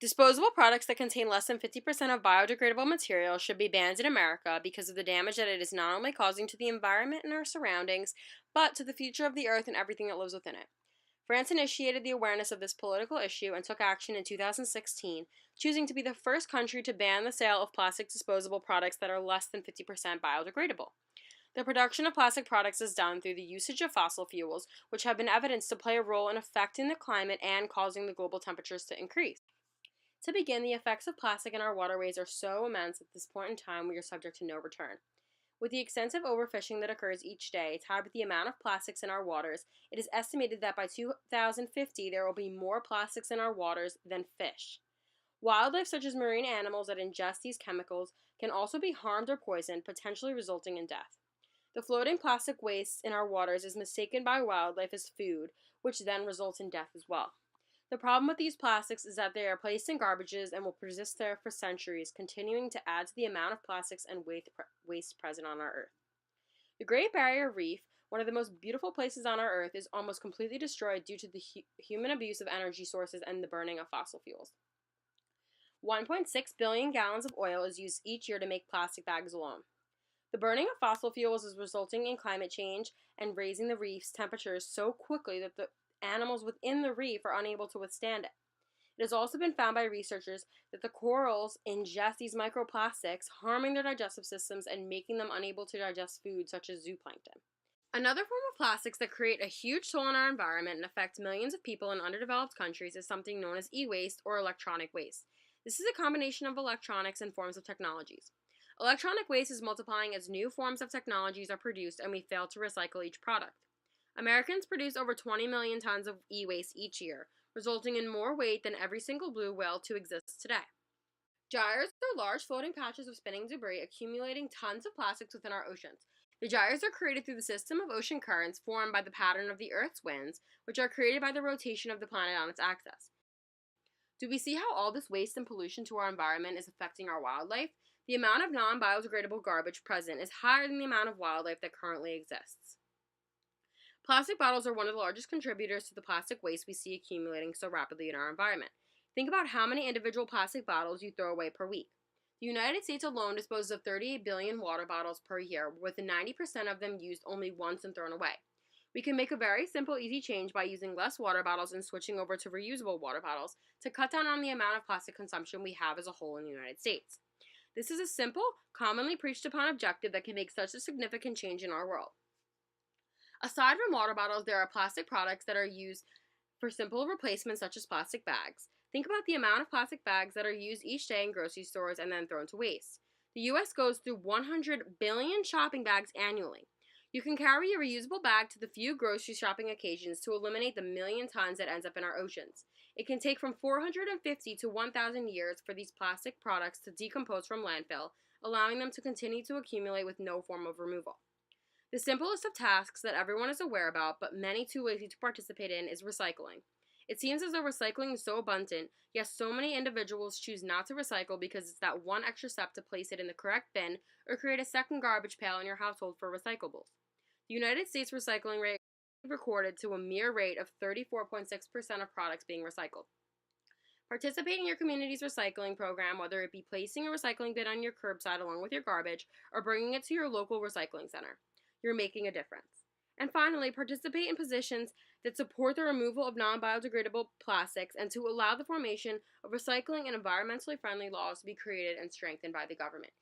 Disposable products that contain less than 50% of biodegradable material should be banned in America because of the damage that it is not only causing to the environment and our surroundings, but to the future of the earth and everything that lives within it. France initiated the awareness of this political issue and took action in 2016, choosing to be the first country to ban the sale of plastic disposable products that are less than 50% biodegradable. The production of plastic products is done through the usage of fossil fuels, which have been evidenced to play a role in affecting the climate and causing the global temperatures to increase. To begin, the effects of plastic in our waterways are so immense at this point in time we are subject to no return. With the extensive overfishing that occurs each day, tied with the amount of plastics in our waters, it is estimated that by 2050 there will be more plastics in our waters than fish. Wildlife, such as marine animals that ingest these chemicals, can also be harmed or poisoned, potentially resulting in death. The floating plastic waste in our waters is mistaken by wildlife as food, which then results in death as well. The problem with these plastics is that they are placed in garbages and will persist there for centuries, continuing to add to the amount of plastics and waste present on our Earth. The Great Barrier Reef, one of the most beautiful places on our Earth, is almost completely destroyed due to the human abuse of energy sources and the burning of fossil fuels. 1.6 billion gallons of oil is used each year to make plastic bags alone. The burning of fossil fuels is resulting in climate change and raising the reef's temperatures so quickly that the animals within the reef are unable to withstand it. It has also been found by researchers that the corals ingest these microplastics, harming their digestive systems and making them unable to digest food such as zooplankton. Another form of plastics that create a huge toll on our environment and affect millions of people in underdeveloped countries is something known as e-waste or electronic waste. This is a combination of electronics and forms of technologies. Electronic waste is multiplying as new forms of technologies are produced and we fail to recycle each product. Americans produce over 20 million tons of e-waste each year, resulting in more weight than every single blue whale to exist today. Gyres are large floating patches of spinning debris accumulating tons of plastics within our oceans. The gyres are created through the system of ocean currents formed by the pattern of the Earth's winds, which are created by the rotation of the planet on its axis. Do we see how all this waste and pollution to our environment is affecting our wildlife? The amount of non-biodegradable garbage present is higher than the amount of wildlife that currently exists. Plastic bottles are one of the largest contributors to the plastic waste we see accumulating so rapidly in our environment. Think about how many individual plastic bottles you throw away per week. The United States alone disposes of 38 billion water bottles per year, with 90% of them used only once and thrown away. We can make a very simple, easy change by using less water bottles and switching over to reusable water bottles to cut down on the amount of plastic consumption we have as a whole in the United States. This is a simple, commonly preached upon objective that can make such a significant change in our world. Aside from water bottles, there are plastic products that are used for simple replacements such as plastic bags. Think about the amount of plastic bags that are used each day in grocery stores and then thrown to waste. The US goes through 100 billion shopping bags annually. You can carry a reusable bag to the few grocery shopping occasions to eliminate the million tons that ends up in our oceans. It can take from 450 to 1,000 years for these plastic products to decompose from landfill, allowing them to continue to accumulate with no form of removal. The simplest of tasks that everyone is aware about, but many too lazy to participate in, is recycling. It seems as though recycling is so abundant, yet so many individuals choose not to recycle because it's that one extra step to place it in the correct bin or create a second garbage pail in your household for recyclables. The United States recycling rate recorded to a mere rate of 34.6% of products being recycled. Participate in your community's recycling program, whether it be placing a recycling bin on your curbside along with your garbage or bringing it to your local recycling center. You're making a difference. And finally, participate in positions that support the removal of non-biodegradable plastics and to allow the formation of recycling and environmentally friendly laws to be created and strengthened by the government.